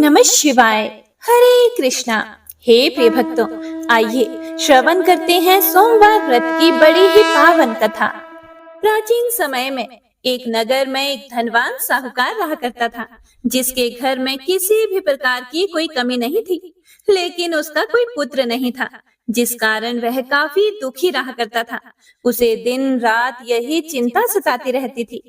नमः शिवाय। हरे कृष्णा। हे प्रिय भक्तों, आइए श्रवण करते हैं सोमवार व्रत की बड़ी ही पावन कथा। प्राचीन समय में एक नगर में एक धनवान साहूकार रहा करता था, जिसके घर में किसी भी प्रकार की कोई कमी नहीं थी। लेकिन उसका कोई पुत्र नहीं था, जिस कारण वह काफी दुखी रहा करता था। उसे दिन रात यही चिंता सताती रहती थी।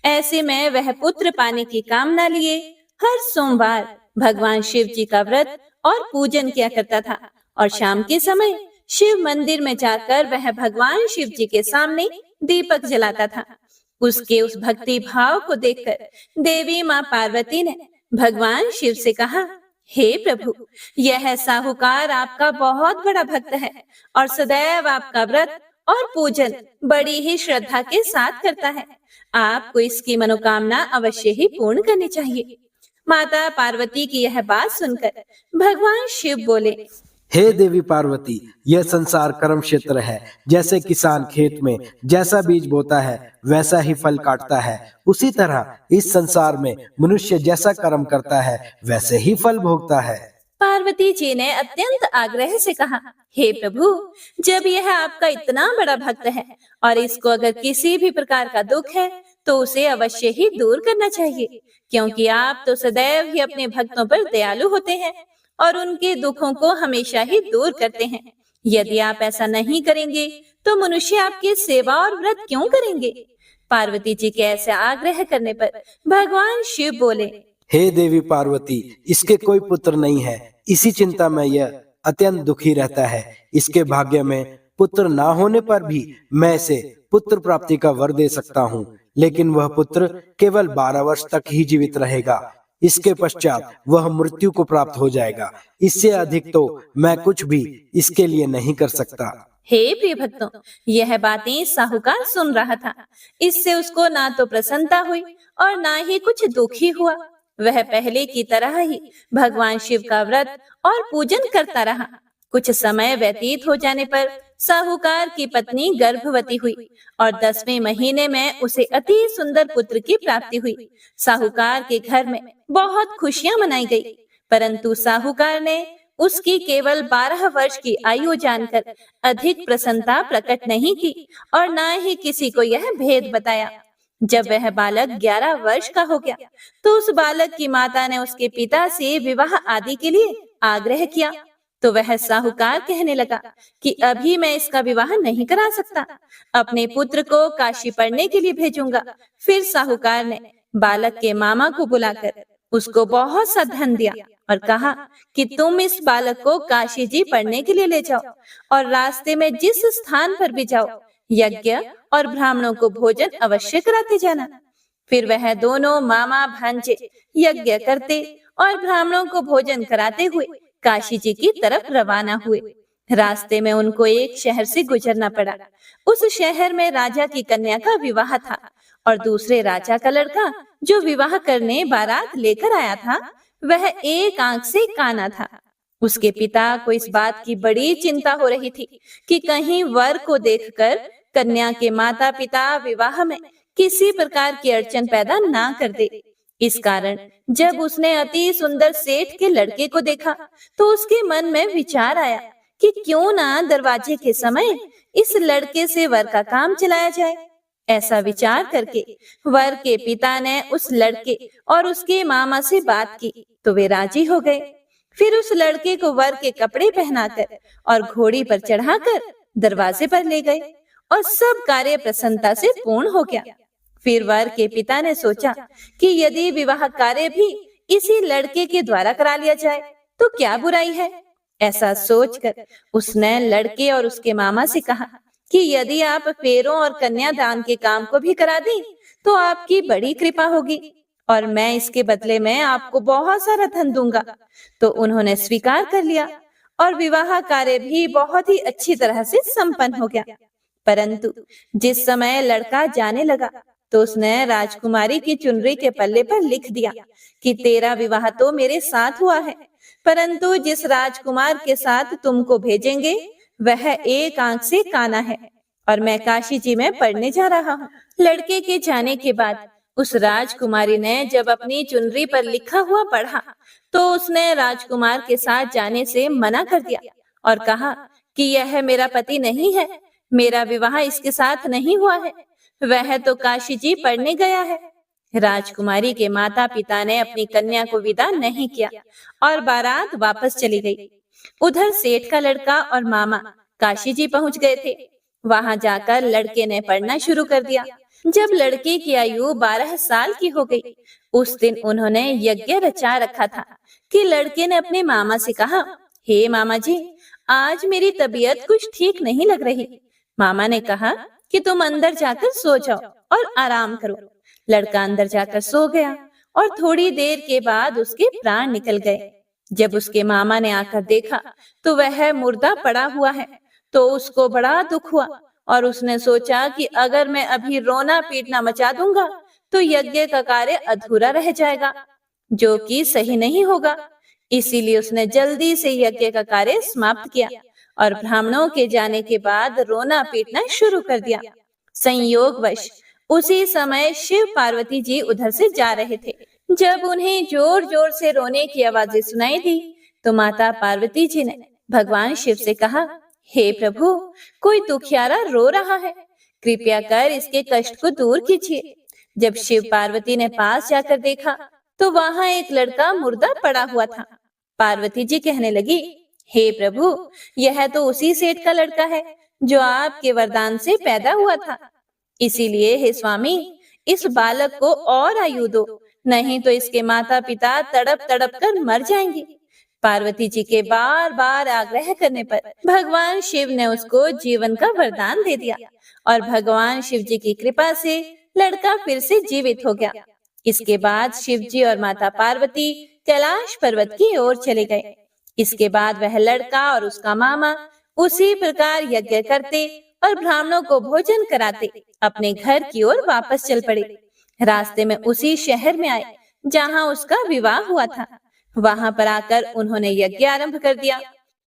ऐसे में वह पुत्र पाने की कामना लिए हर सोमवार भगवान शिव जी का व्रत और पूजन किया करता था। और शाम के समय शिव मंदिर में जाकर वह भगवान शिव जी के सामने दीपक जलाता था। उसके उस भक्ति भाव को देखकर देवी माँ पार्वती ने भगवान शिव से कहा, हे प्रभु, यह साहूकार आपका बहुत बड़ा भक्त है और सदैव आपका व्रत और पूजन बड़ी ही श्रद्धा के साथ करता है। आपको इसकी मनोकामना अवश्य ही पूर्ण करनी चाहिए। माता पार्वती की यह बात सुनकर भगवान शिव बोले, हे देवी पार्वती, यह संसार कर्म क्षेत्र है। जैसे किसान खेत में जैसा बीज बोता है वैसा ही फल काटता है, उसी तरह इस संसार में मनुष्य जैसा कर्म करता है वैसे ही फल भोगता है। पार्वती जी ने अत्यंत आग्रह से कहा, हे प्रभु, जब यह आपका इतना बड़ा भक्त है और इसको अगर किसी भी प्रकार का दुख है तो उसे अवश्य ही दूर करना चाहिए, क्योंकि आप तो सदैव ही अपने भक्तों पर दयालु होते हैं और उनके दुखों को हमेशा ही दूर करते हैं। यदि आप ऐसा नहीं करेंगे तो मनुष्य आपकी सेवा और व्रत क्यों करेंगे? पार्वती जी के ऐसे आग्रह करने पर भगवान शिव बोले, हे देवी पार्वती, इसके कोई पुत्र नहीं है। इसी चिंता में यह अत्यंत दुखी रहता है। इसके भाग्य में पुत्र ना होने पर भी मैं इसे पुत्र प्राप्ति का वर दे सकता हूँ, लेकिन वह पुत्र केवल 12 वर्ष तक ही जीवित रहेगा। इसके पश्चात वह मृत्यु को प्राप्त हो जाएगा। इससे अधिक तो मैं कुछ भी इसके लिए नहीं कर सकता। हे प्रिय भक्तों, यह बातें साहूकार सुन रहा था। इससे उसको ना तो प्रसन्नता हुई और ना ही कुछ दुखी हुआ। वह पहले की तरह ही भगवान शिव का व्रत और पूजन करता रहा। कुछ समय व्यतीत हो जाने पर साहूकार की पत्नी गर्भवती हुई और 10वें महीने में उसे अति सुंदर पुत्र की प्राप्ति हुई। साहूकार के घर में बहुत खुशियां मनाई गई, परंतु साहूकार ने उसकी केवल 12 वर्ष की आयु जानकर अधिक प्रसन्नता प्रकट नहीं की और न ही किसी को यह भेद बताया। जब वह बालक 11 वर्ष का हो गया तो उस बालक की माता ने उसके पिता से विवाह आदि के लिए आग्रह किया, तो वह साहूकार कहने लगा कि अभी मैं इसका विवाह नहीं करा सकता, अपने पुत्र को काशी पढ़ने के लिए भेजूंगा। फिर साहूकार ने बालक के मामा को बुलाकर उसको बहुत सा धन दिया और कहा कि तुम इस बालक को काशी जी पढ़ने के लिए ले जाओ और रास्ते में जिस स्थान पर भी जाओ यज्ञ और ब्राह्मणों को भोजन अवश्य कराते जाना। फिर वह दोनों मामा भांजे यज्ञ करते और ब्राह्मणों को भोजन कराते हुए काशी जी की तरफ रवाना हुए। रास्ते में उनको एक शहर से गुजरना पड़ा। उस शहर में राजा की कन्या का विवाह था और दूसरे राजा का लड़का जो विवाह करने बारात लेकर आया था वह एक आंख से काना था। उसके पिता को इस बात की बड़ी चिंता हो रही थी कि कहीं वर को देखकर कन्या के माता पिता विवाह में किसी प्रकार की अड़चन पैदा ना कर दे। इस कारण जब उसने अति सुंदर सेठ के लड़के को देखा तो उसके मन में विचार आया कि क्यों ना दरवाजे के समय इस लड़के से वर का काम चलाया जाए। ऐसा विचार करके वर के पिता ने उस लड़के और उसके मामा से बात की तो वे राजी हो गए। फिर उस लड़के को वर के कपड़े पहनाकर और घोड़ी पर चढ़ाकर दरवाजे पर ले गए और सब कार्य प्रसन्नता से पूर्ण हो गया। फिर वर के पिता ने सोचा कि यदि विवाह कार्य भी इसी लड़के के द्वारा करा लिया जाए तो क्या बुराई है। ऐसा सोचकर उसने लड़के और उसके मामा से कहा कि यदि आप फेरों और कन्यादान के काम को भी करा दें तो आपकी बड़ी कृपा होगी और मैं इसके बदले में आपको बहुत सारा धन दूंगा। तो उन्होंने स्वीकार कर लिया और विवाह कार्य भी बहुत ही अच्छी तरह से संपन्न हो गया। परंतु जिस समय लड़का जाने लगा तो उसने राजकुमारी की चुनरी के पल्ले पर लिख दिया कि तेरा विवाह तो मेरे साथ हुआ है, परंतु जिस राजकुमार के साथ तुमको भेजेंगे वह एक आंख से काना है और मैं काशी जी में पढ़ने जा रहा हूँ। लड़के के जाने के बाद उस राजकुमारी ने जब अपनी चुनरी पर लिखा हुआ पढ़ा तो उसने राजकुमार के साथ जाने से मना कर दिया और कहा कि यह मेरा पति नहीं है, मेरा विवाह इसके साथ नहीं हुआ है, वह तो काशी जी पढ़ने गया है। राजकुमारी के माता पिता ने अपनी कन्या को विदा नहीं किया और बारात वापस चली गई। उधर सेठ का लड़का और मामा काशी जी पहुंच गए थे। वहां जाकर लड़के ने पढ़ना शुरू कर दिया। जब लड़के की आयु 12 साल की हो गई, उस दिन उन्होंने यज्ञ रचा रखा था कि लड़के ने अपने मामा से कहा, हे मामा जी, आज मेरी तबीयत कुछ ठीक नहीं लग रही। मामा ने कहा कि तुम अंदर जाकर सो जाओ और आराम करो। लड़का अंदर जाकर सो गया और थोड़ी देर के बाद उसके प्राण निकल गए। जब उसके मामा ने आकर देखा तो वह मुर्दा पड़ा हुआ है, तो उसको बड़ा दुख हुआ और उसने सोचा कि अगर मैं अभी रोना पीटना मचा दूंगा तो यज्ञ का कार्य अधूरा रह जाएगा, जो कि सही नहीं होगा। इसीलिए उसने जल्दी से यज्ञ का कार्य समाप्त किया और ब्राह्मणों के जाने के बाद रोना पीटना शुरू कर दिया। संयोगवश उसी समय शिव पार्वती जी उधर से जा रहे थे। जब उन्हें जोर जोर से रोने की आवाजें सुनाई दी तो माता पार्वती जी ने भगवान शिव से कहा, हे प्रभु, कोई दुखियारा रो रहा है, कृपया कर इसके कष्ट को दूर कीजिए। जब शिव पार्वती ने पास जाकर देखा तो वहां एक लड़का मुर्दा पड़ा हुआ था। पार्वती जी कहने लगी, हे प्रभु, यह तो उसी सेठ का लड़का है जो आपके वरदान से पैदा हुआ था। इसीलिए हे स्वामी, इस बालक को और आयु दो, नहीं तो इसके माता पिता तड़प तड़प कर मर जाएंगे। पार्वती जी के बार बार आग्रह करने पर भगवान शिव ने उसको जीवन का वरदान दे दिया और भगवान शिव जी की कृपा से लड़का फिर से जीवित हो गया। इसके बाद शिव जी और माता पार्वती कैलाश पर्वत की ओर चले गए। इसके बाद वह लड़का और उसका मामा उसी प्रकार यज्ञ करते और ब्राह्मणों को भोजन कराते अपने घर की ओर वापस चल पड़े। रास्ते में उसी शहर में आए जहाँ उसका विवाह हुआ था। वहां पर आकर उन्होंने यज्ञ आरंभ कर दिया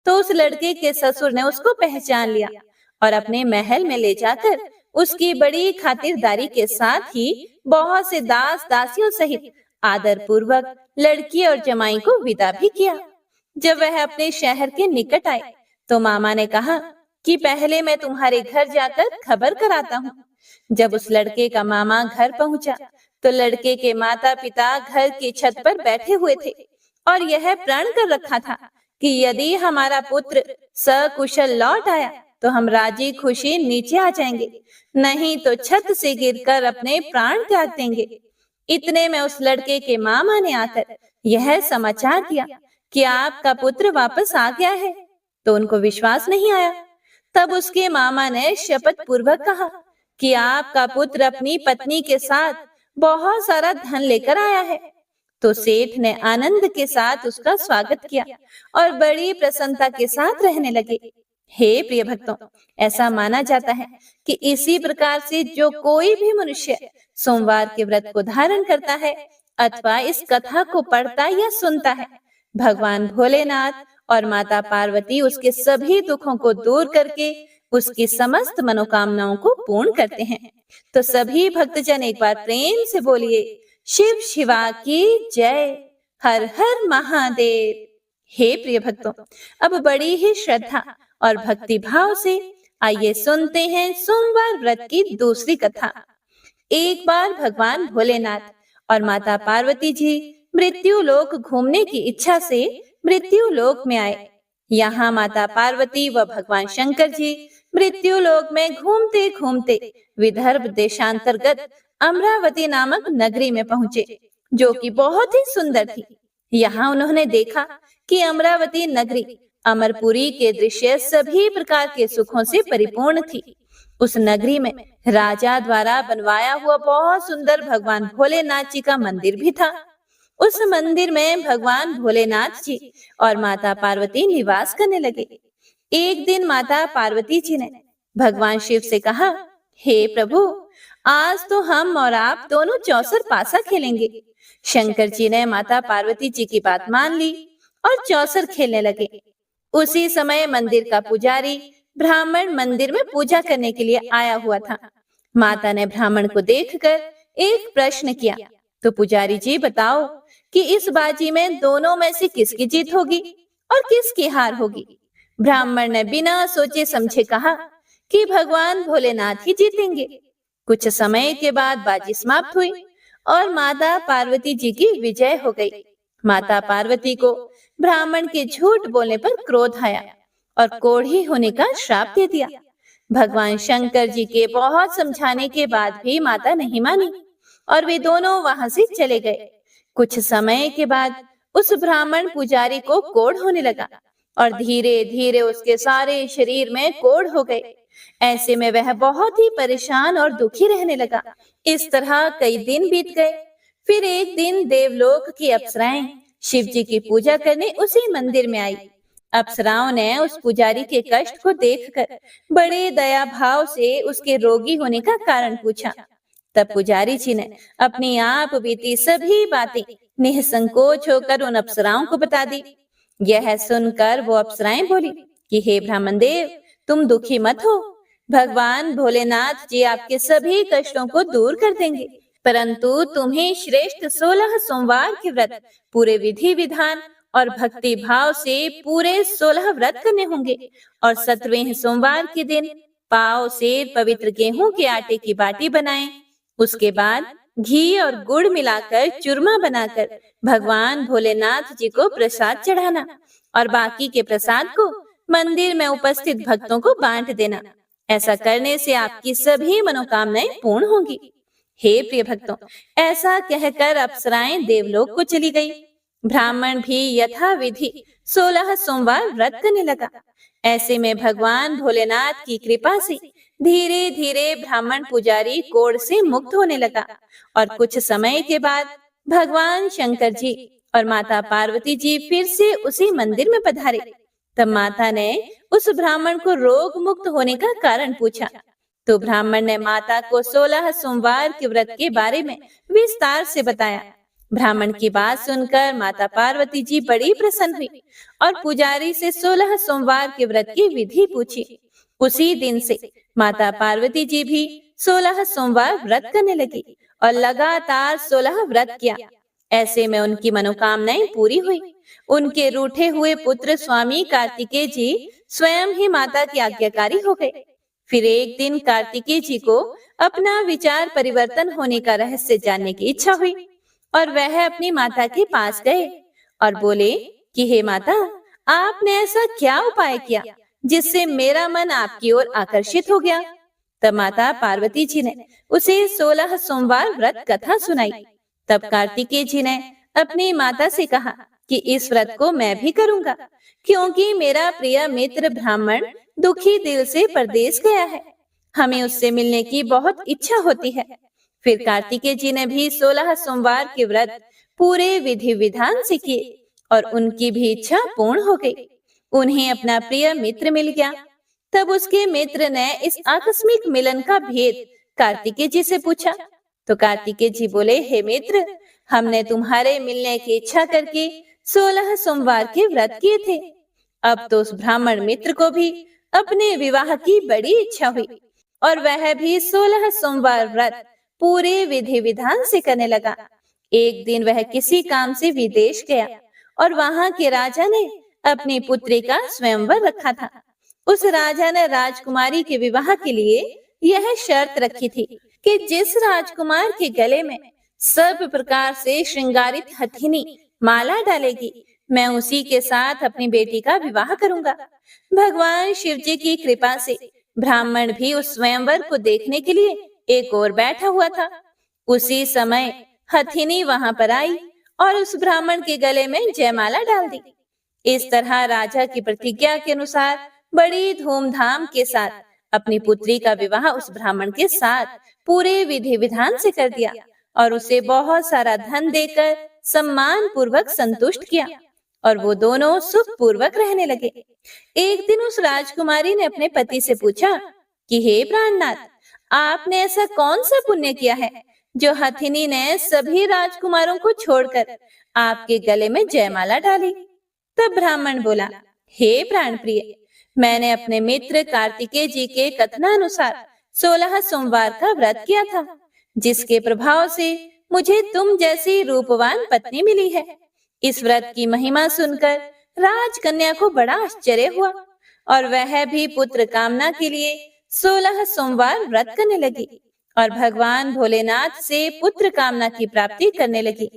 तो उस लड़के के ससुर ने उसको पहचान लिया और अपने महल में ले जाकर उसकी बड़ी खातिरदारी के साथ ही बहुत से दास दासियों सहित आदर पूर्वक लड़की और जमाई को विदा भी किया। जब वह अपने शहर के निकट आए तो मामा ने कहा कि पहले मैं तुम्हारे घर जाकर खबर कराता हूँ। जब उस लड़के का मामा घर पहुंचा तो लड़के के माता पिता घर की छत पर बैठे हुए थे और यह प्रण कर रखा था कि यदि हमारा पुत्र सकुशल लौट आया तो हम राजी खुशी नीचे आ जाएंगे, नहीं तो छत से गिरकर अपने प्राण त्याग देंगे। इतने में उस लड़के के मामा ने आकर यह समाचार दिया कि आपका पुत्र वापस आ गया है, तो उनको विश्वास नहीं आया। तब उसके मामा ने शपथ पूर्वक कहा कि आपका पुत्र अपनी पत्नी के साथ बहुत सारा धन लेकर आया है। तो सेठ ने आनंद के साथ उसका स्वागत किया और बड़ी प्रसन्नता के साथ रहने लगे। हे प्रिय भक्तों, ऐसा माना जाता है कि इसी प्रकार से जो कोई भी मनुष्य सोमवार के व्रत को धारण करता है अथवा इस कथा को पढ़ता या सुनता है, भगवान भोलेनाथ और माता पार्वती उसके सभी दुखों को दूर करके उसकी समस्त मनोकामनाओं को पूर्ण करते हैं। तो सभी भक्तजन एक बार प्रेम से बोलिए, शिव शिवा की जय, हर हर महादेव। हे प्रिय भक्तों, अब बड़ी ही श्रद्धा और भक्ति भाव से आइए सुनते हैं सोमवार व्रत की दूसरी कथा। एक बार भगवान भोलेनाथ और माता पार्वती जी मृत्यु लोक घूमने की इच्छा से मृत्यु लोक में आए। यहाँ माता पार्वती व भगवान शंकर जी मृत्यु लोक में घूमते घूमते विदर्भ देशांतर्गत अमरावती नामक नगरी में पहुँचे, जो कि बहुत ही सुंदर थी। यहाँ उन्होंने देखा कि अमरावती नगरी अमरपुरी के दृश्य सभी प्रकार के सुखों से परिपूर्ण थी। उस नगरी में राजा द्वारा बनवाया हुआ बहुत सुंदर भगवान भोलेनाथ जी का मंदिर भी था। उस मंदिर में भगवान भोलेनाथ जी और माता पार्वती निवास करने लगे। एक दिन माता पार्वती जी ने भगवान शिव से कहा, हे प्रभु, आज तो हम और आप दोनों चौसर पासा खेलेंगे। शंकर जी ने माता पार्वती जी की बात मान ली और चौसर खेलने लगे। उसी समय मंदिर का पुजारी ब्राह्मण मंदिर में पूजा करने के लिए आया हुआ था। माता ने ब्राह्मण को देखकर एक प्रश्न किया, तो पुजारी जी बताओ कि इस बाजी में दोनों में से किसकी जीत होगी और किसकी हार होगी। ब्राह्मण ने बिना सोचे समझे कहा कि भगवान भोलेनाथ ही जीतेंगे। कुछ समय के बाद बाजी समाप्त हुई और माता पार्वती जी की विजय हो गई। माता पार्वती को ब्राह्मण के झूठ बोलने पर क्रोध आया और कोढ़ी होने का श्राप दे दिया। भगवान शंकर जी के बहुत समझाने के बाद भी माता नहीं मानी और वे दोनों वहां से चले गए। कुछ समय के बाद उस ब्राह्मण पुजारी को कोढ़ होने लगा और धीरे धीरे उसके सारे शरीर में कोढ़ हो गए। ऐसे में वह बहुत ही परेशान और दुखी रहने लगा। इस तरह कई दिन बीत गए। फिर एक दिन देवलोक की अप्सराएं शिव जी की पूजा करने उसी मंदिर में आई। अप्सराओं ने उस पुजारी के कष्ट को देखकर बड़े दया भाव से उसके रोगी होने का कारण पूछा। तब पुजारी जी ने अपनी आप बीती सभी बातें निसंकोच होकर उन अप्सराओं को बता दी। यह सुनकर वो अप्सराएं बोली कि हे ब्राह्मण देव, तुम दुखी मत हो। भगवान भोलेनाथ जी आपके सभी कष्टों को दूर कर देंगे, परंतु तुम्हें श्रेष्ठ 16 सोमवार के व्रत पूरे विधि विधान और भक्ति भाव से पूरे 16 व्रत करने होंगे और 17वें सोमवार के दिन पाव से पवित्र गेहूं के आटे की बाटी बनाएं। उसके बाद घी और गुड़ मिलाकर चूरमा बनाकर भगवान भोलेनाथ जी को प्रसाद चढ़ाना और बाकी के प्रसाद को मंदिर में उपस्थित भक्तों को बांट देना। ऐसा करने से आपकी सभी मनोकामनाएं पूर्ण होंगी। हे प्रिय भक्तों, ऐसा कहकर अप्सराएं देवलोक को चली गई। ब्राह्मण भी यथाविधि 16 सोमवार व्रत करने लगा। ऐसे में भगवान भोलेनाथ की कृपा से धीरे धीरे ब्राह्मण पुजारी कोढ़ से मुक्त होने लगा और कुछ समय के बाद भगवान शंकर जी और माता पार्वती जी फिर से उसी मंदिर में पधारे। तब माता ने उस ब्राह्मण को रोग मुक्त होने का कारण पूछा, तो ब्राह्मण ने माता को 16 सोमवार के व्रत के बारे में विस्तार से बताया। ब्राह्मण की बात सुनकर माता पार्वती जी बड़ी प्रसन्न हुई और पुजारी से 16 सोमवार के व्रत की विधि पूछी। उसी दिन से माता पार्वती जी भी 16 सोमवार व्रत करने लगी और लगातार 16 व्रत किया। ऐसे में उनकी मनोकामनाएं पूरी हुई। उनके रूठे हुए पुत्र स्वामी कार्तिकेय जी स्वयं ही माता की आज्ञाकारी हो गए। फिर एक दिन कार्तिकेय जी को अपना विचार परिवर्तन होने का रहस्य जानने की इच्छा हुई और वह अपनी माता के पास गए और बोले कि हे माता, आपने ऐसा क्या उपाय किया जिससे मेरा मन आपकी ओर आकर्षित हो गया। तब माता पार्वती जी ने उसे 16 सोमवार व्रत कथा सुनाई। तब कार्तिकेय जी ने अपनी माता से कहा कि इस व्रत को मैं भी करूंगा, क्योंकि मेरा प्रिय मित्र ब्राह्मण दुखी दिल से परदेश गया है। हमें उससे मिलने की बहुत इच्छा होती है। फिर कार्तिकेय जी ने भी 16 सोमवार के व्रत पूरे विधि विधान से किए और उनकी भी इच्छा पूर्ण हो गई। उन्हें अपना प्रिय मित्र मिल गया। तब उसके मित्र ने इस आकस्मिक मिलन का भेद कार्तिकेय जी से पूछा। तो कार्तिकेय जी बोले, हे मित्र, हमने तुम्हारे मिलने की इच्छा करके 16 सोमवार के व्रत किए थे। अब तो उस ब्राह्मण मित्र को भी अपने विवाह की बड़ी इच्छा हुई और वह भी 16 सोमवार व्रत पूरे विधि विधान से करने लगा। एक दिन वह किसी काम से विदेश गया और वहां के राजा ने अपनी पुत्री का स्वयंवर रखा था। उस राजा ने राजकुमारी के विवाह के लिए यह शर्त रखी थी कि जिस राजकुमार के गले में सब प्रकार से श्रृंगारित हथिनी माला डालेगी, मैं उसी के साथ अपनी बेटी का विवाह करूंगा। भगवान शिव जी की कृपा से ब्राह्मण भी उस स्वयंवर को देखने के लिए एक ओर बैठा हुआ था। उसी समय हथिनी वहां पर आई और उस ब्राह्मण के गले में जयमाला डाल दी। इस तरह राजा की प्रतिज्ञा के अनुसार बड़ी धूमधाम के साथ अपनी पुत्री का विवाह उस ब्राह्मण के साथ पूरे विधि विधान से कर दिया और उसे बहुत सारा धन देकर सम्मान पूर्वक संतुष्ट किया और वो दोनों सुख पूर्वक रहने लगे। एक दिन उस राजकुमारी ने अपने पति से पूछा कि हे प्राणनाथ, आपने ऐसा कौन सा पुण्य किया है जो हथिनी ने सभी राजकुमारों को छोड़कर आपके गले में जयमाला डाली। तब ब्राह्मण बोला, हे प्राण प्रिय, मैंने अपने मित्र कार्तिकेय जी के कथनानुसार 16 सोमवार का व्रत किया था। जिसके प्रभाव से मुझे तुम जैसी रूपवान पत्नी मिली है। इस व्रत की महिमा सुनकर राजकन्या को बड़ा आश्चर्य हुआ और वह भी पुत्र कामना के लिए 16 सोमवार व्रत करने लगी और भगवान भोलेनाथ से पुत्र कामना की प्राप्ति करने लगी।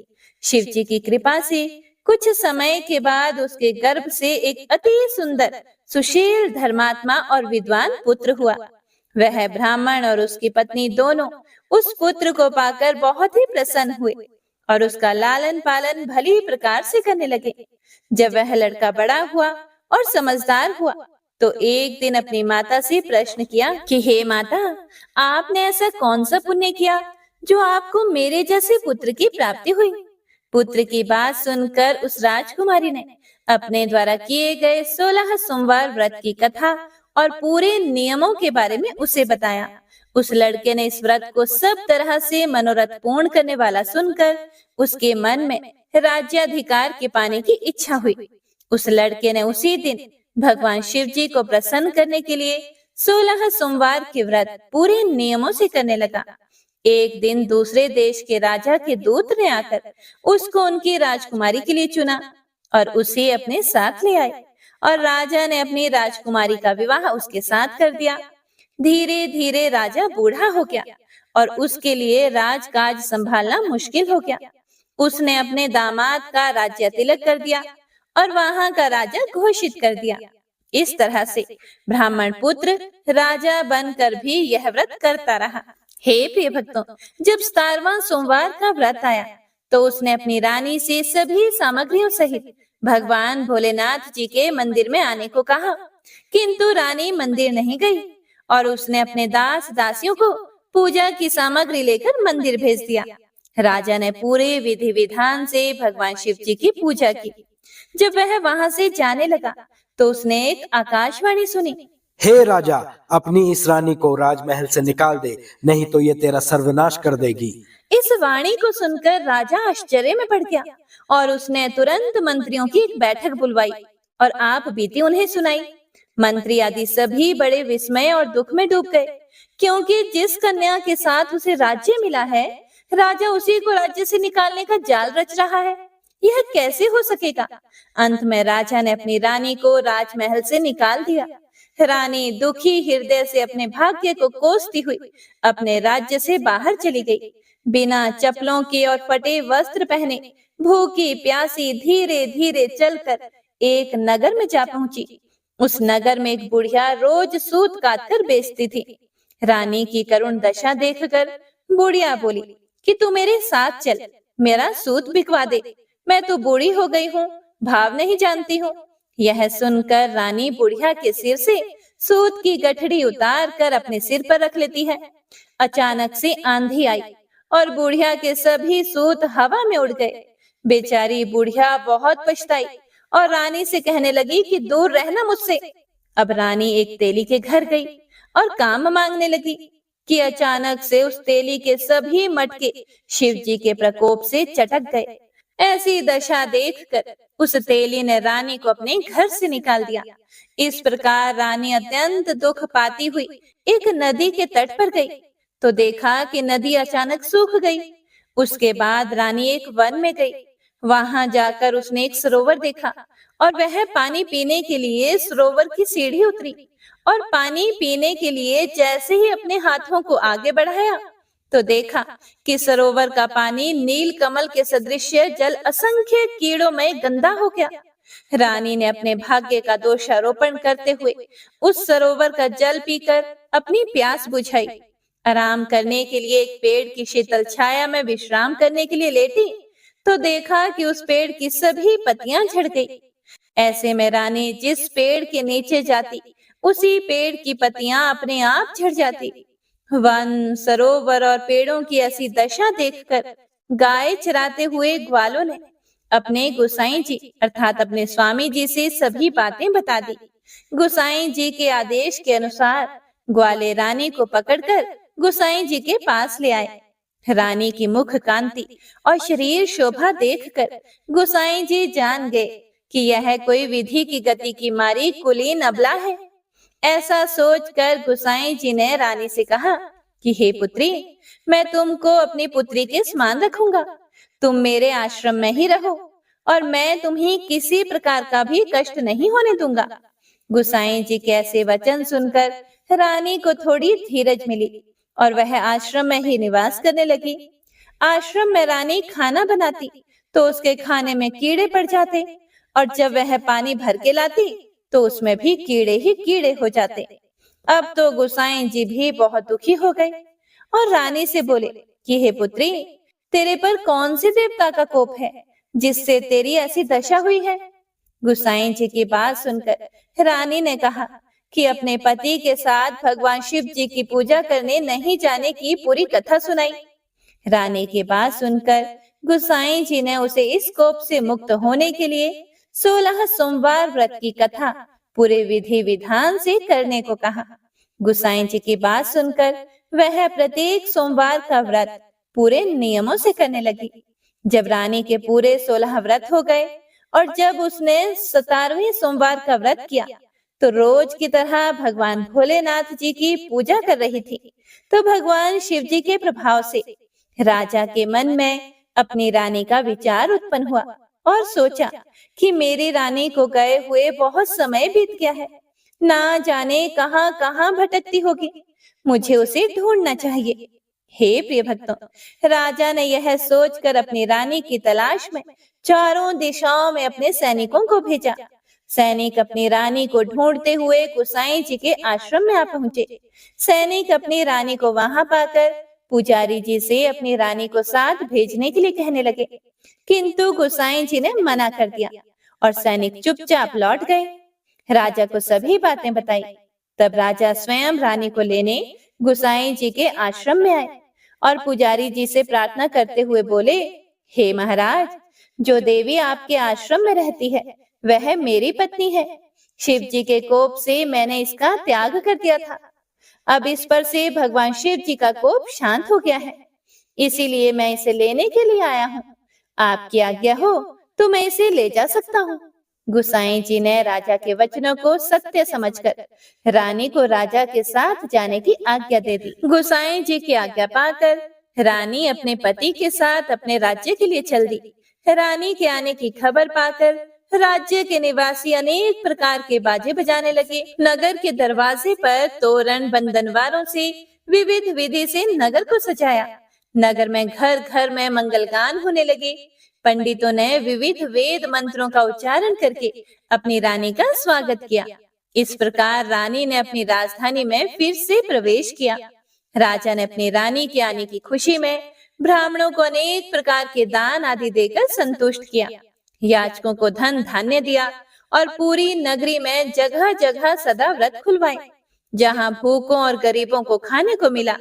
शिव जी की कृपा से कुछ समय के बाद उसके गर्भ से एक अति सुंदर, सुशील, धर्मात्मा और विद्वान पुत्र हुआ। वह ब्राह्मण और उसकी पत्नी दोनों उस पुत्र को पाकर बहुत ही प्रसन्न हुए और उसका लालन पालन भली प्रकार से करने लगे। जब वह लड़का बड़ा हुआ और समझदार हुआ तो एक दिन अपनी माता से प्रश्न किया कि हे माता, आपने ऐसा कौन सा पुण्य किया जो आपको मेरे जैसे पुत्र की प्राप्ति हुई। पुत्र की बात सुनकर उस राजकुमारी ने अपने द्वारा किए गए 16 सोमवार व्रत की कथा और पूरे नियमों के बारे में उसे बताया। उस लड़के ने इस व्रत को सब तरह से मनोरथ पूर्ण करने वाला सुनकर उसके मन में राज्याधिकार के पाने की इच्छा हुई। उस लड़के ने उसी दिन भगवान शिव जी को प्रसन्न करने के लिए 16 सोमवार के व्रत पूरे नियमों से करने लगा। एक दिन दूसरे देश के राजा के दूत ने आकर उसको उनकी राजकुमारी के लिए चुना और उसे अपने साथ ले आए और राजा ने अपनी राजकुमारी का विवाह उसके साथ कर दिया। धीरे धीरे राजा बूढ़ा हो गया और उसके लिए राजकाज संभालना मुश्किल हो गया। उसने अपने दामाद का राज्य तिलक कर दिया और वहां का राजा घोषित कर दिया। इस तरह से ब्राह्मण पुत्र राजा बनकर भी यह व्रत करता रहा। हे प्रिय भक्तों, जब 17वां सोमवार का व्रत आया तो उसने अपनी रानी से सभी सामग्रियों सहित भगवान भोलेनाथ जी के मंदिर में आने को कहा, किंतु रानी मंदिर नहीं गई और उसने अपने दास दासियों को पूजा की सामग्री लेकर मंदिर भेज दिया। राजा ने पूरे विधि विधान से भगवान शिव जी की पूजा की। जब वह वहां से जाने लगा तो उसने एक आकाशवाणी सुनी, हे राजा, अपनी इस रानी को राजमहल से निकाल दे, नहीं तो ये तेरा सर्वनाश कर देगी। इस वाणी को सुनकर राजा आश्चर्य में पड़ गया और उसने तुरंत मंत्रियों की एक बैठक बुलवाई और आप बीती उन्हें सुनाई। मंत्री आदि सभी बड़े विस्मय और दुख में डूब गए, क्योंकि जिस कन्या के साथ उसे राज्य मिला है, राजा उसी को राज्य से निकालने का जाल रच रहा है। यह कैसे हो सकेगा? अंत में राजा ने अपनी रानी को राजमहल से निकाल दिया। रानी दुखी हृदय से अपने भाग्य को कोसती हुई अपने राज्य से बाहर चली गई। बिना चप्पलों के और फटे वस्त्र पहने भूखी प्यासी धीरे धीरे चलकर एक नगर में जा पहुंची। उस नगर में एक बुढ़िया रोज सूत काटकर बेचती थी। रानी की करुण दशा देखकर बुढ़िया बोली कि तू मेरे साथ चल, मेरा सूत बिकवा दे। मैं तो बूढ़ी हो गई हूँ, भाव नहीं जानती हूँ। यह सुनकर रानी बुढ़िया के सिर से सूत की गठड़ी उतार कर अपने सिर पर रख लेती है। अचानक से आंधी आई और बुढ़िया के सभी सूत हवा में उड़ गए। बेचारी बुढ़िया बहुत पछताई और रानी से कहने लगी कि दूर रहना मुझसे। अब रानी एक तेली के घर गई और काम मांगने लगी कि अचानक से उस तेली के सभी मटके शिव जी के प्रकोप से चटक गए। ऐसी दशा देखकर उस तेली ने रानी को अपने घर से निकाल दिया। इस प्रकार रानी अत्यंत दुख पाती हुई एक नदी के तट पर गई तो देखा कि नदी अचानक सूख गई। उसके बाद रानी एक वन में गई। वहां जाकर उसने एक सरोवर देखा और वह पानी पीने के लिए सरोवर की सीढ़ी उतरी और पानी पीने के लिए जैसे ही अपने हाथों को आगे बढ़ाया तो देखा कि सरोवर का पानी नील कमल के सदृश जल असंख्य कीड़ों में गंदा हो गया। रानी ने अपने भाग्य का दोषारोपण करते हुए उस सरोवर का जल पीकर अपनी प्यास बुझाई। आराम करने के लिए एक पेड़ की शीतल छाया में विश्राम करने के लिए लेटी तो देखा कि उस पेड़ की सभी पत्तियां झड़ गई। ऐसे में रानी जिस पेड़ के नीचे जाती उसी पेड़ की पत्तियां अपने आप झड़ जाती। वन, सरोवर और पेड़ों की ऐसी दशा देखकर गाय चराते हुए ग्वालों ने अपने गोसाई जी अर्थात अपने स्वामी जी से सभी बातें बता दी। गोसाई जी के आदेश के अनुसार ग्वाले रानी को पकड़कर गोसाई जी के पास ले आए। रानी की मुख कांति और शरीर शोभा देखकर गोसाई जी जान गए कि यह कोई विधि की गति की मारी कुलीन अबला है। ऐसा सोचकर गोसाई जी ने रानी से कहा कि हे पुत्री, मैं तुमको अपनी पुत्री के समान रखूंगा। तुम मेरे आश्रम में ही रहो और मैं तुम्हें किसी प्रकार का भी कष्ट नहीं होने दूंगा। गुसाई जी के ऐसे वचन सुनकर रानी को थोड़ी धीरज मिली और वह आश्रम में ही निवास करने लगी। आश्रम में रानी खाना बनाती तो उसके खाने में कीड़े पड़ जाते और जब वह पानी भर के लाती तो उसमें भी कीड़े ही कीड़े हो जाते। अब तो गुसाई जी भी बहुत दुखी हो गए और रानी से बोले कि हे पुत्री, तेरे पर कौन से देवता का कोप है जिससे तेरी ऐसी दशा हुई है? गुसाई जी की बात सुनकर रानी ने कहा कि अपने पति के साथ भगवान शिव जी की पूजा करने नहीं जाने की पूरी कथा सुनाई। रानी की बात सुनकर गुसाई जी ने उसे इस कोप से मुक्त होने के लिए 16 सोमवार व्रत की कथा पूरे विधि विधान से करने को कहा। गुसाई जी की बात सुनकर वह प्रत्येक सोमवार का व्रत पूरे नियमों से करने लगी। जब रानी के पूरे 16 व्रत हो गए और जब उसने 17वें सोमवार का व्रत किया तो रोज की तरह भगवान भोलेनाथ जी की पूजा कर रही थी, तो भगवान शिव जी के प्रभाव से राजा के मन में अपनी रानी का विचार उत्पन्न हुआ और सोचा कि मेरी रानी को गए हुए बहुत समय बीत गया है, ना जाने कहां कहां भटकती होगी, मुझे उसे ढूंढना चाहिए। हे प्रिय भक्तों, राजा ने यह सोचकर अपनी रानी की तलाश में चारों दिशाओं में अपने सैनिकों को भेजा। सैनिक अपनी रानी को ढूंढते हुए गुसाई जी के आश्रम में आ पहुंचे। सैनिक अपनी रानी को वहां पाकर पुजारी जी से अपनी रानी को साथ भेजने के लिए कहने लगे, किंतु गुसाई जी ने मना कर दिया और सैनिक चुपचाप लौट गए। राजा को सभी बातें बताई। तब राजा स्वयं रानी को लेने गुसाई जी के आश्रम में आए और पुजारी जी से प्रार्थना करते हुए बोले, हे महाराज, जो देवी आपके आश्रम में रहती है वह मेरी पत्नी है। शिव जी के कोप से मैंने इसका त्याग कर दिया था। अब इस पर से भगवान शिव जी का कोप शांत हो गया है, इसीलिए मैं इसे लेने के लिए आया हूँ। आपकी आज्ञा हो तो मैं इसे ले जा सकता हूँ। गुसाई जी ने राजा के वचनों को सत्य समझकर रानी को राजा के साथ जाने की आज्ञा दे दी। गुसाई जी की आज्ञा पाकर रानी अपने पति के साथ अपने राज्य के लिए चल दी। रानी के आने की खबर पाकर राज्य के निवासी अनेक प्रकार के बाजे बजाने लगे। नगर के दरवाजे पर तोरण बंधनवारों से विविध विधि से नगर को सजाया। नगर में घर घर में मंगलगान होने लगे। पंडितों ने विविध वेद मंत्रों का उच्चारण करके अपनी रानी का स्वागत किया। इस प्रकार रानी ने अपनी राजधानी में फिर से प्रवेश किया। राजा ने अपनी रानी के आने की खुशी में ब्राह्मणों को अनेक प्रकार के दान आदि देकर संतुष्ट किया। याचकों को धन धान्य दिया और पूरी नगरी में जगह जगह सदा व्रत खुलवाए, जहां भूखों और गरीबों को खाने को मिला।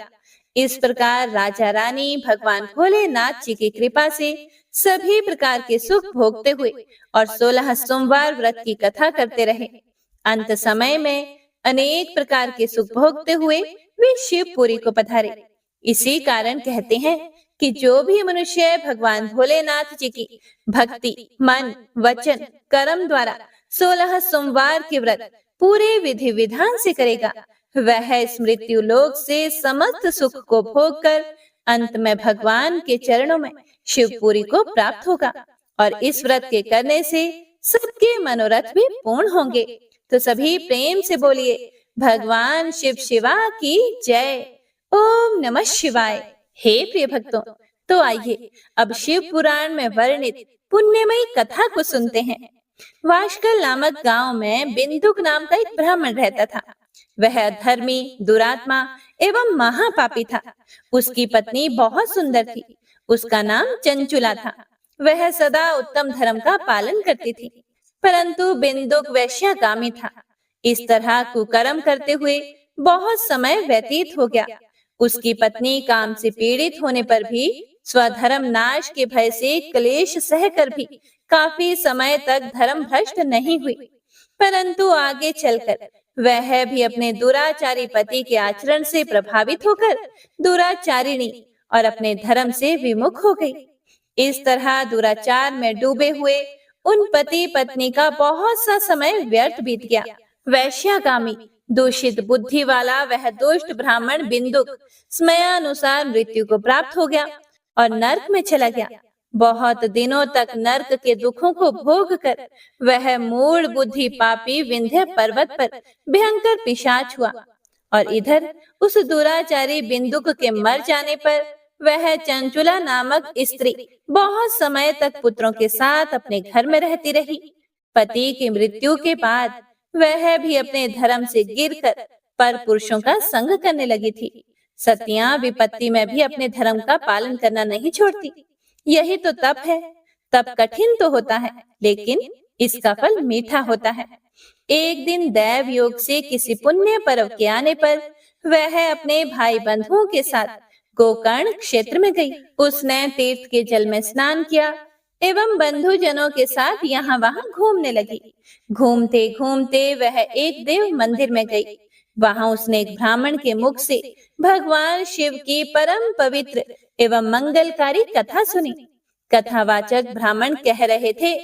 इस प्रकार राजा रानी भगवान भोलेनाथ जी की कृपा से सभी प्रकार के सुख भोगते हुए और 16 सोमवार व्रत की कथा करते रहे। अंत समय में अनेक प्रकार के सुख भोगते हुए वे शिवपुरी को पधारे। इसी कारण कहते हैं कि जो भी मनुष्य भगवान भोलेनाथ जी की भक्ति मन वचन कर्म द्वारा 16 सोमवार के व्रत पूरे विधि विधान से करेगा, वह इस मृत्यु लोक से समस्त सुख को भोगकर अंत में भगवान के चरणों में शिवपुरी को प्राप्त होगा और इस व्रत के करने से सबके मनोरथ भी पूर्ण होंगे। तो सभी प्रेम से बोलिए, भगवान शिव शिवा की जय। ओम नमः शिवाय। हे प्रिय भक्तों, तो आइए अब शिव पुराण में वर्णित पुण्यमयी कथा को सुनते हैं। वाशकल नामक गांव में बिंदुक नाम का एक ब्राह्मण रहता था। वह धर्मी दुरात्मा एवं महापापी था। उसकी पत्नी बहुत सुंदर थी। उसका नाम चंचुला था। वह सदा उत्तम धर्म का पालन करती थी, परंतु बिंदुक वैश्यागामी था। इस तरह कुकर्म करते हुए बहुत समय व्यतीत हो गया। उसकी पत्नी काम से पीड़ित होने पर भी स्वधर्म नाश के भय से क्लेश सहकर भी काफी समय तक धर्म भ्रष्ट नहीं हुई, परंतु आगे चलकर वह भी अपने दुराचारी पति के आचरण से प्रभावित होकर दुराचारिणी और अपने धर्म से विमुख हो गई। इस तरह दुराचार में डूबे हुए उन पति पत्नी का बहुत सा समय व्यर्थ बीत गया। वैश्यागामी दूषित बुद्धि वाला वह दुष्ट ब्राह्मण बिंदुक समयानुसार मृत्यु को प्राप्त हो गया और नरक में चला गया। बहुत दिनों तक नरक के दुखों को भोग कर वह मूढ़ बुद्धि पापी विंध्य पर्वत पर भयंकर पिशाच हुआ। और इधर उस दुराचारी बिंदुक के मर जाने पर वह चंचुला नामक स्त्री बहुत समय तक पुत्रों के साथ अपने घर में रहती रही। पति की मृत्यु के बाद वह भी अपने धर्म से गिरकर पर पुरुषों का संग करने लगी थी। सतियां विपत्ति में भी अपने धर्म का पालन करना नहीं छोड़ती। यही तो तप है। तप कठिन तो होता है, लेकिन इसका फल मीठा होता है। एक दिन दैव योग से किसी पुण्य पर्व के आने पर वह अपने भाई बंधुओं के साथ गोकर्ण क्षेत्र में गई। उसने तीर्थ के जल में स्नान किया एवं बंधुजनों के साथ यहाँ वहां घूमने लगी। घूमते घूमते वह एक देव मंदिर में गई। वहां उसने एक ब्राह्मण के मुख से भगवान शिव की परम पवित्र एवं मंगलकारी कथा सुनी। कथावाचक ब्राह्मण कह रहे थे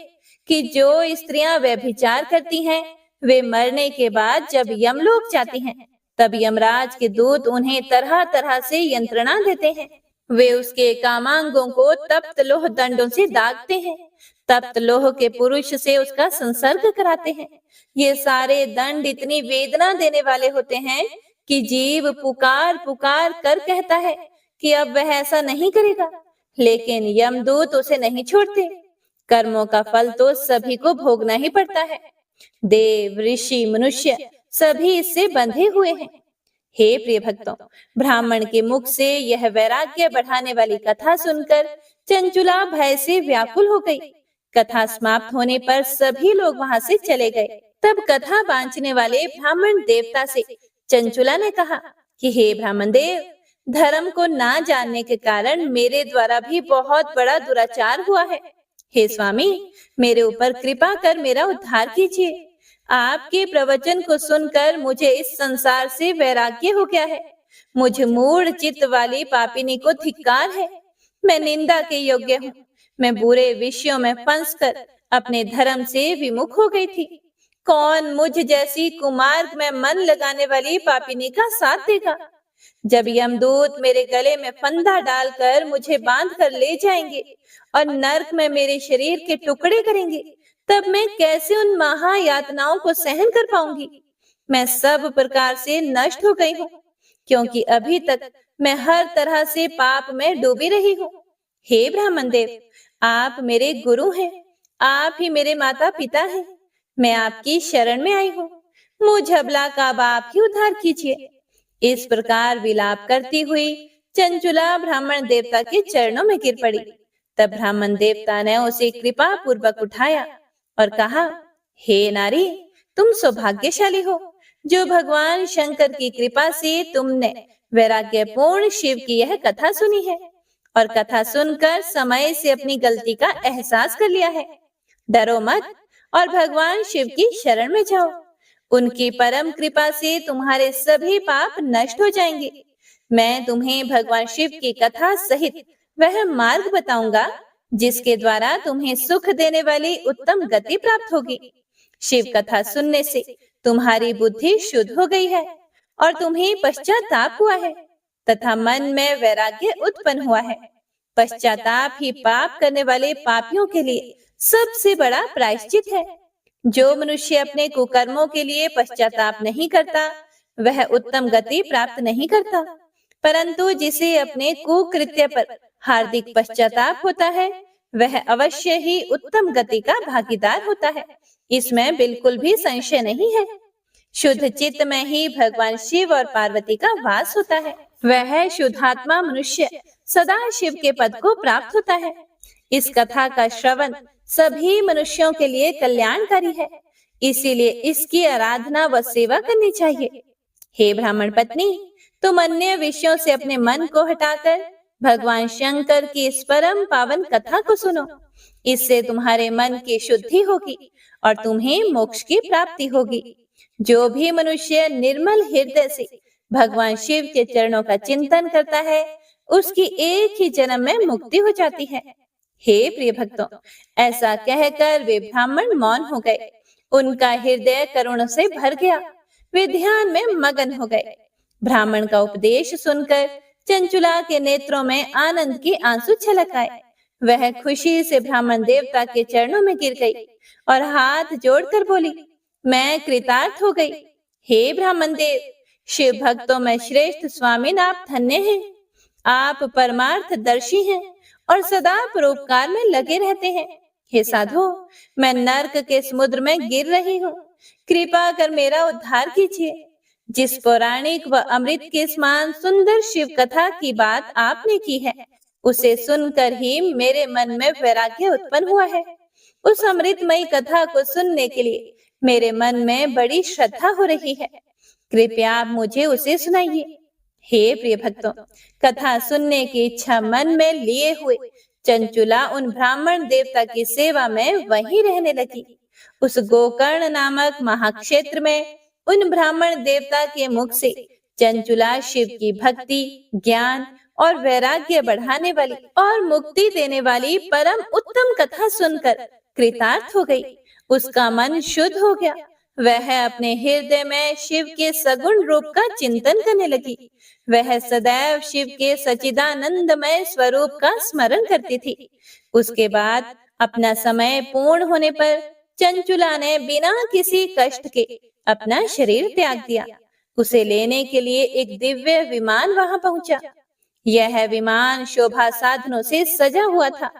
कि जो स्त्रियां व्यभिचार करती हैं, वे मरने के बाद जब यमलोक जाती हैं, तब यमराज के दूत उन्हें तरह तरह से यंत्रणा देते हैं। वे उसके कामांगों को तप्त लोह दंडों से दागते हैं। तप्त लोह के पुरुष से उसका संसर्ग कराते हैं। ये सारे दंड इतनी वेदना देने वाले होते हैं कि जीव पुकार पुकार कर कहता है कि अब वह ऐसा नहीं करेगा, लेकिन यमदूत उसे नहीं छोड़ते। कर्मों का फल तो सभी को भोगना ही पड़ता है। देव, ऋषि, मनुष्य सभी इससे बंधे हुए हैं। हे प्रिय भक्तों, ब्राह्मण के मुख से यह वैराग्य बढ़ाने वाली कथा सुनकर चंचुला भय से व्याकुल हो गई। कथा समाप्त होने पर सभी लोग वहां से चले गए। तब कथा बांचने वाले ब्राह्मण देवता से चंचुला ने कहा कि हे ब्राह्मण देव, धर्म को ना जानने के कारण मेरे द्वारा भी बहुत बड़ा दुराचार हुआ है। हे स्वामी, मेरे ऊपर कृपा कर मेरा उद्धार कीजिए। आपके प्रवचन को सुनकर मुझे इस संसार से वैराग्य हो गया है। मुझ मूढ़ चित्त वाली पापिनी को धिक्कार है। मैं निंदा के योग्य हूँ। मैं बुरे विषयों में फंस कर अपने धर्म से विमुख हो गई थी। कौन मुझ जैसी कुमार्ग में मन लगाने वाली पापिनी का साथ देगा? जब यमदूत मेरे गले में फंदा डालकर मुझे बांध कर ले जाएंगे और नरक में मेरे शरीर के टुकड़े करेंगे, तब मैं कैसे उन महायातनाओं को सहन कर पाऊंगी? मैं सब प्रकार से नष्ट हो गई हूँ, क्योंकि अभी तक मैं हर तरह से पाप में डूबी रही हूँ। हे ब्राह्मण देव, आप मेरे गुरु हैं। आप ही मेरे माता पिता हैं। मैं आपकी शरण में आई हूँ। मुझ अबला का अब आप ही उद्धार कीजिए। इस प्रकार विलाप करती हुई चंचुला ब्राह्मण देवता के चरणों में गिर पड़ी। तब ब्राह्मण देवता ने उसे कृपा पूर्वक उठाया और कहा, हे नारी, तुम सौभाग्यशाली हो जो भगवान शंकर की कृपा से तुमने वैराग्यपूर्ण शिव की यह कथा सुनी है और कथा सुनकर समय से अपनी गलती का एहसास कर लिया है। डरो मत और भगवान शिव की शरण में जाओ। उनकी परम कृपा से तुम्हारे सभी पाप नष्ट हो जाएंगे। मैं तुम्हें भगवान शिव की कथा सहित वह मार्ग बताऊंगा जिसके द्वारा तुम्हें सुख देने वाली उत्तम गति प्राप्त होगी। शिव कथा सुनने से तुम्हारी बुद्धि शुद्ध हो गई है और तुम्हें पश्चाताप हुआ है तथा मन में वैराग्य उत्पन्न हुआ है। पश्चाताप ही पाप करने वाले पापियों के लिए सबसे बड़ा प्रायश्चित है। जो मनुष्य अपने कुकर्मों के लिए पश्चाताप नहीं करता, वह उत्तम गति प्राप्त नहीं करता, परंतु जिसे अपने कुकृत्य पर हार्दिक पश्चाताप होता है, वह अवश्य ही उत्तम गति का भागीदार होता है। इसमें बिल्कुल भी संशय नहीं है। शुद्ध चित्त में ही भगवान शिव और पार्वती का वास होता है। वह शुद्धात्मा मनुष्य सदा शिव के पद को प्राप्त होता है। इस कथा का श्रवण सभी मनुष्यों के लिए कल्याणकारी है, इसीलिए इसकी आराधना व सेवा करनी चाहिए। हे ब्राह्मण पत्नी, तुम अन्य विषयों से अपने मन को हटाकर भगवान शंकर की इस परम पावन कथा को सुनो। इससे तुम्हारे मन की शुद्धि होगी और तुम्हें मोक्ष की प्राप्ति होगी। जो भी मनुष्य निर्मल हृदय से भगवान शिव के चरणों का चिंतन करता है, उसकी एक ही जन्म में मुक्ति हो जाती है। हे प्रिय भक्तों, ऐसा कहकर वे ब्राह्मण मौन हो गए। उनका हृदय करुण से भर गया। वे ध्यान में मगन हो गए। ब्राह्मण का उपदेश सुनकर चंचुला के नेत्रों में आनंद के आंसू छलक आए। वह खुशी से ब्राह्मण देवता के चरणों में गिर गई और हाथ जोड़कर बोली, मैं कृतार्थ हो गई। हे ब्राह्मण देव, शिव भक्तों में श्रेष्ठ स्वामी आप धन्य हैं। आप परमार्थ दर्शी हैं और सदा परोपकार में लगे रहते हैं। हे साधु, मैं नर्क के समुद्र में गिर रही हूँ, कृपा कर मेरा उद्धार कीजिए। जिस पौराणिक व अमृत के समान सुंदर शिव कथा की बात आपने की है, उसे सुनकर ही मेरे मन में वैराग्य उत्पन्न हुआ है। उस अमृतमयी कथा को सुनने के लिए मेरे मन में बड़ी श्रद्धा हो रही है। कृपया आप मुझे उसे सुनाइए। हे प्रिय भक्तों, कथा सुनने की इच्छा मन में लिए हुए चंचुला उन ब्राह्मण देवता की सेवा में वहीं रहने लगी। उस गोकर्ण नामक महाक्षेत्र में उन ब्राह्मण देवता के मुख से चंचुला शिव की भक्ति, ज्ञान और वैराग्य बढ़ाने वाली और मुक्ति देने वाली परम उत्तम कथा सुनकर कृतार्थ हो गई। उसका मन शुद्ध हो गया। वह अपने हृदय में शिव के सगुण रूप का चिंतन करने लगी। वह सदैव शिव के सच्चिदानंदमय स्वरूप का स्मरण करती थी। उसके बाद अपना समय पूर्ण होने पर चंचुला ने बिना किसी कष्ट के अपना शरीर त्याग दिया। उसे लेने के लिए एक दिव्य विमान वहां पहुंचा। यह विमान शोभा साधनों से सजा हुआ था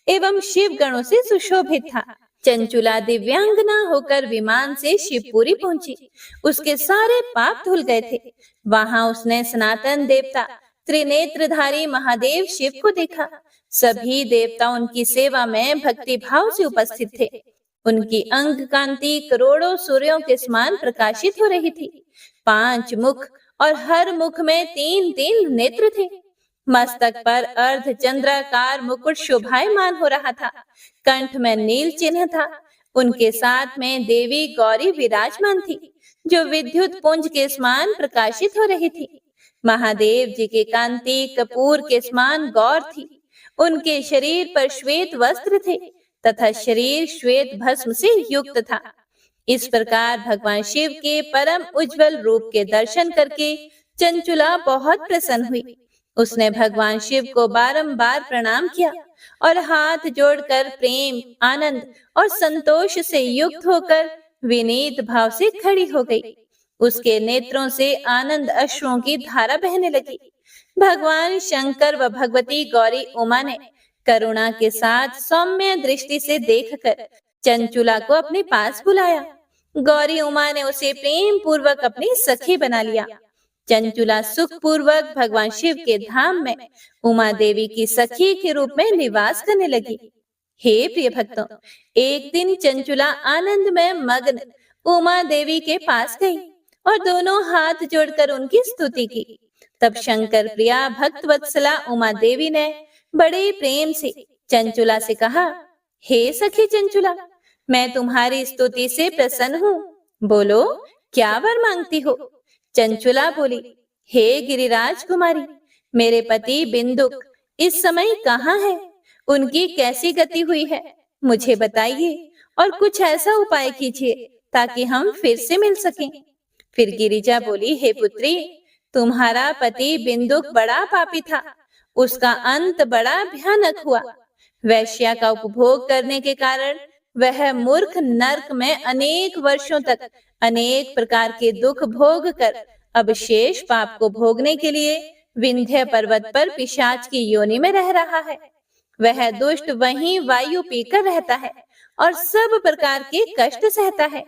एवं शिव गणों से सुशोभित था। चंचुला दिव्यांगना होकर विमान से शिवपुरी पहुंची। उसके सारे पाप धुल गए थे। वहां उसने सनातन देवता त्रिनेत्रधारी महादेव शिव को देखा। सभी देवता उनकी सेवा में भक्ति भाव से उपस्थित थे। उनकी अंग कांति करोड़ों सूर्यों के समान प्रकाशित हो रही थी। 5 मुख और हर मुख में 3-3 नेत्र थे। मस्तक पर अर्ध चंद्राकार मुकुट शोभायमान हो रहा था। कंठ में नील चिन्ह था। उनके साथ में देवी गौरी विराजमान थी, जो विद्युत पुंज के समान प्रकाशित हो रही थी। महादेव जी की कांति कपूर के समान गौर थी। उनके शरीर पर श्वेत वस्त्र थे तथा शरीर श्वेत भस्म से युक्त था। इस प्रकार भगवान शिव के परम उज्जवल रूप के दर्शन करके चंचुला बहुत प्रसन्न हुई। उसने भगवान शिव को बारंबार प्रणाम किया और हाथ जोड़कर प्रेम, आनंद और संतोष से युक्त होकर विनीत भाव से खड़ी हो गई। उसके नेत्रों से आनंद अश्रुओं की धारा बहने लगी। भगवान शंकर व भगवती गौरी उमा ने करुणा के साथ सौम्य दृष्टि से देखकर चंचुला को अपने पास बुलाया। गौरी उमा ने उसे प्रेम पूर्वक अपनी सखी बना लिया। चंचुला सुख पूर्वक भगवान शिव के धाम में उमा देवी की सखी के रूप में निवास करने लगी। हे प्रिय भक्तों, एक दिन चंचुला आनंद में मग्न उमा देवी के पास गई और दोनों हाथ जोड़कर उनकी स्तुति की। तब शंकर प्रिया भक्त वत्सला उमा देवी ने बड़े प्रेम से चंचुला से कहा, हे सखी चंचुला, मैं तुम्हारी स्तुति से प्रसन्न हूँ। बोलो, क्या वर मांगती हो? चंचुला बोली, हे गिरिराज कुमारी, मेरे पति बिंदुक इस समय कहाँ है? उनकी कैसी गति हुई है? मुझे बताइए और कुछ ऐसा उपाय कीजिए ताकि हम फिर से मिल सकें। फिर गिरिजा बोली, हे पुत्री, तुम्हारा पति बिंदुक बड़ा पापी था। उसका अंत बड़ा भयानक हुआ। वैश्या का उपभोग करने के कारण वह मूर्ख नरक में अनेक वर्षों तक अनेक प्रकार के दुख भोग कर अब शेष पाप को भोगने के लिए विंध्य पर्वत पर पिशाच की योनि में रह रहा है। वह दुष्ट वहीं वायु पीकर रहता है और सब प्रकार के कष्ट सहता है।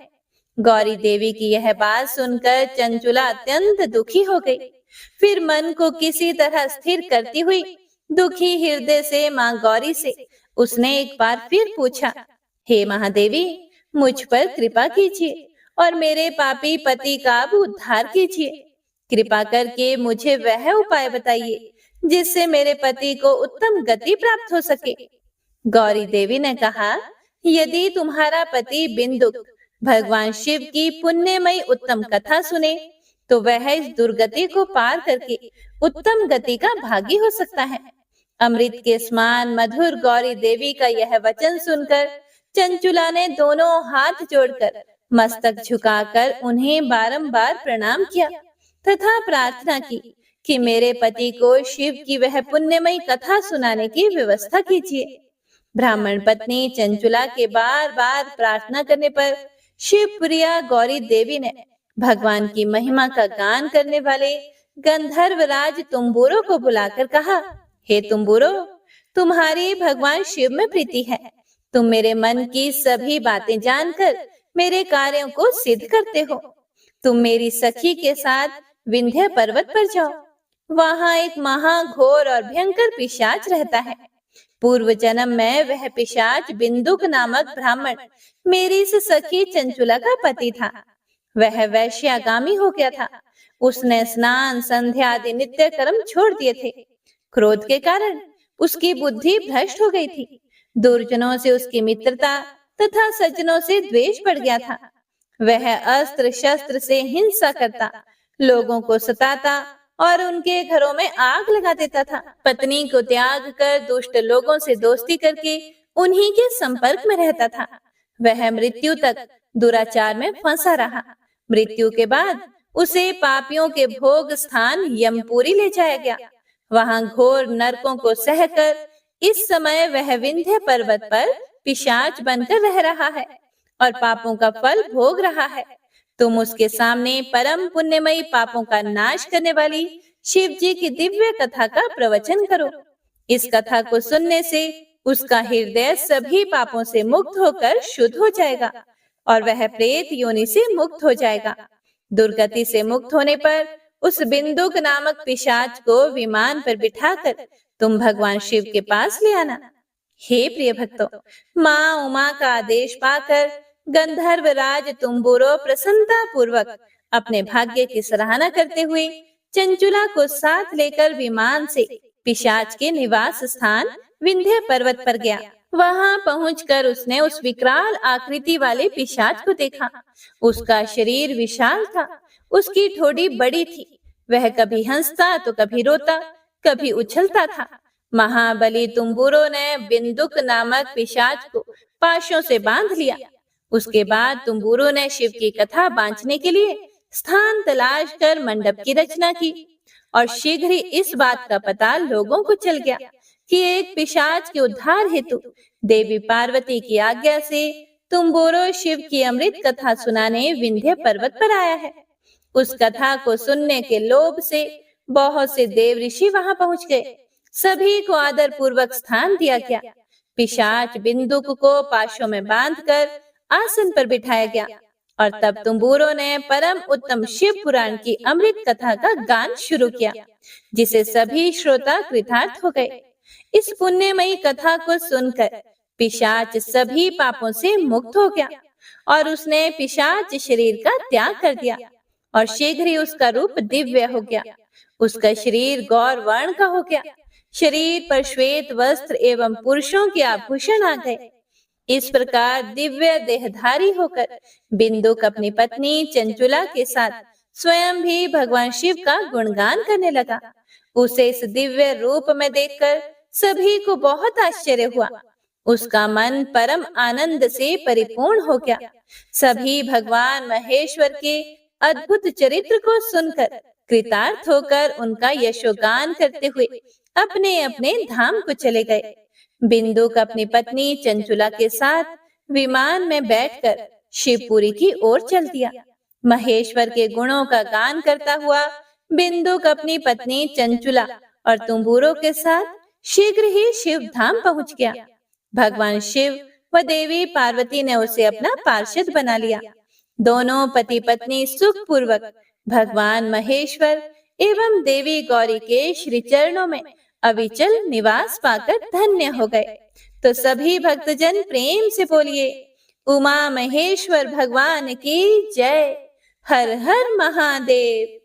गौरी देवी की यह बात सुनकर चंचुला अत्यंत दुखी हो गई। फिर मन को किसी तरह स्थिर करती हुई दुखी हृदय से माँ गौरी से उसने एक बार फिर पूछा, हे महादेवी, मुझ पर कृपा कीजिए और मेरे पापी पति का उद्धार कीजिए। कृपा करके मुझे वह उपाय बताइए जिससे मेरे पति को उत्तम गति प्राप्त हो सके। गौरी देवी ने कहा, यदि तुम्हारा पति बिंदुक भगवान शिव की पुण्यमयी उत्तम कथा सुने तो वह इस दुर्गति को पार करके उत्तम गति का भागी हो सकता है। अमृत के समान मधुर गौरी देवी का यह वचन सुनकर चंचुला ने दोनों हाथ जोड़कर मस्तक झुकाकर उन्हें बारंबार प्रणाम किया तथा प्रार्थना की कि मेरे पति को शिव की वह पुण्यमयी कथा सुनाने की व्यवस्था कीजिए। ब्राह्मण पत्नी चंचुला के बार बार प्रार्थना करने पर शिव प्रिया गौरी देवी ने भगवान की महिमा का गान करने वाले गंधर्वराज तुम्बुरो को बुलाकर कहा, हे तुम्बुरो, तुम्हारी भगवान शिव में प्रीति है। तुम मेरे मन की सभी बातें जानकर मेरे कार्यों को सिद्ध करते हो। तुम मेरी सखी के साथ विंध्य पर्वत पर जाओ। वहां एक महाघोर और भयंकर पिशाच रहता है। पूर्व जन्म में वह पिशाच बिंदुक नामक ब्राह्मण मेरी इस सखी चंचुला का पति था। वह वैश्यागामी हो गया था। उसने स्नान संध्या आदि नित्य कर्म छोड़ दिए थे। क्रोध के कारण उसकी बुद्धि भ्रष्ट हो गई थी। दुर्जनों से उसकी मित्रता तथा सज्जनों से द्वेष बढ़ गया था। वह अस्त्र शस्त्र से हिंसा करता, लोगों को सताता और उनके घरों में आग लगा देता था। पत्नी को त्याग कर दुष्ट लोगों से दोस्ती करके उन्हीं के संपर्क में रहता था। वह मृत्यु तक दुराचार में फंसा रहा। मृत्यु के बाद उसे पापियों के भोग स्थान यमपुरी ले जाया गया। वहां घोर नरकों को सहकर इस समय वह विंध्य पर्वत पर पिशाच बनकर रह रहा है और पापों का फल भोग रहा है। तुम उसके सामने परम पुण्यमयी पापों का नाश करने वाली शिव जी की दिव्य कथा का प्रवचन करो। इस कथा को सुनने से उसका हृदय सभी पापों से मुक्त होकर शुद्ध हो जाएगा और वह प्रेत योनि से मुक्त हो जाएगा। दुर्गति से मुक्त होने पर उस बिंदुक नामक पिशाच को विमान पर बिठाकर तुम भगवान शिव के पास ले आना। हे प्रिय भक्तों, माँ उमा का आदेश पाकर गंधर्वराज तुम्बुरो प्रसन्नता पूर्वक अपने भाग्य की सराहना करते हुए चंचुला को साथ लेकर विमान से पिशाच के निवास स्थान विंध्य पर्वत पर गया। वहां पहुंचकर उसने उस विकराल आकृति वाले पिशाच को देखा। उसका शरीर विशाल था, उसकी ठोड़ी बड़ी थी। वह कभी हंसता तो कभी रोता, कभी उछलता था। महाबली तुम्बुरो ने बिंदुक नामक पिशाच को पाशों से बांध लिया। उसके बाद तुम्बुरो ने शिव की कथा बांचने के लिए स्थान तलाश कर मंडप की रचना की और शीघ्र ही इस बात का पता लोगों को चल गया कि एक पिशाच के उद्धार हेतु देवी पार्वती की आज्ञा से तुम्बुरो शिव की अमृत कथा सुनाने विंध्य पर्वत पर आया है। उस कथा को सुनने के लोभ से बहुत से देव ऋषि वहां पहुंच गए। सभी को आदर पूर्वक स्थान दिया गया। पिशाच बिंदुक को पाशों में बांधकर आसन पर बिठाया गया और तब तुम्बुरो ने परम उत्तम शिव पुराण की अमृत कथा का गान शुरू किया, जिसे सभी श्रोता कृतार्थ हो गए। इस पुण्यमयी कथा को सुनकर पिशाच सभी पापों से मुक्त हो गया और उसने पिशाच शरीर का त्याग कर दिया और शीघ्र ही उसका रूप दिव्य हो गया। उसका शरीर गौर वर्ण का हो गया। शरीर पर श्वेत वस्त्र एवं पुरुषों के आभूषण आ गए। इस प्रकार दिव्य देहधारी होकर बिंदुक अपनी पत्नी चंचुला के साथ स्वयं भी भगवान शिव का गुणगान करने लगा। उसे इस दिव्य रूप में देखकर सभी को बहुत आश्चर्य हुआ। उसका मन परम आनंद से परिपूर्ण हो गया। सभी भगवान महेश्वर के अद्भुत चरित्र को सुनकर कृतार्थ होकर उनका यशोगान करते हुए अपने अपने धाम को चले गए। बिंदुक अपनी पत्नी चंचुला के साथ विमान में बैठकर शिवपुरी की ओर चल दिया। महेश्वर के गुणों का गान करता हुआ बिंदुक अपनी पत्नी चंचुला और तुम्बुरो के साथ शीघ्र ही शिव धाम पहुंच गया। भगवान शिव व देवी पार्वती ने उसे अपना पार्षद बना लिया। दोनों पति पत्नी सुख पूर्वक भगवान महेश्वर एवं देवी गौरी के श्री चरणों में अविचल निवास पाकर धन्य हो गए। तो सभी भक्तजन प्रेम से बोलिए, उमा महेश्वर भगवान की जय। हर हर महादेव।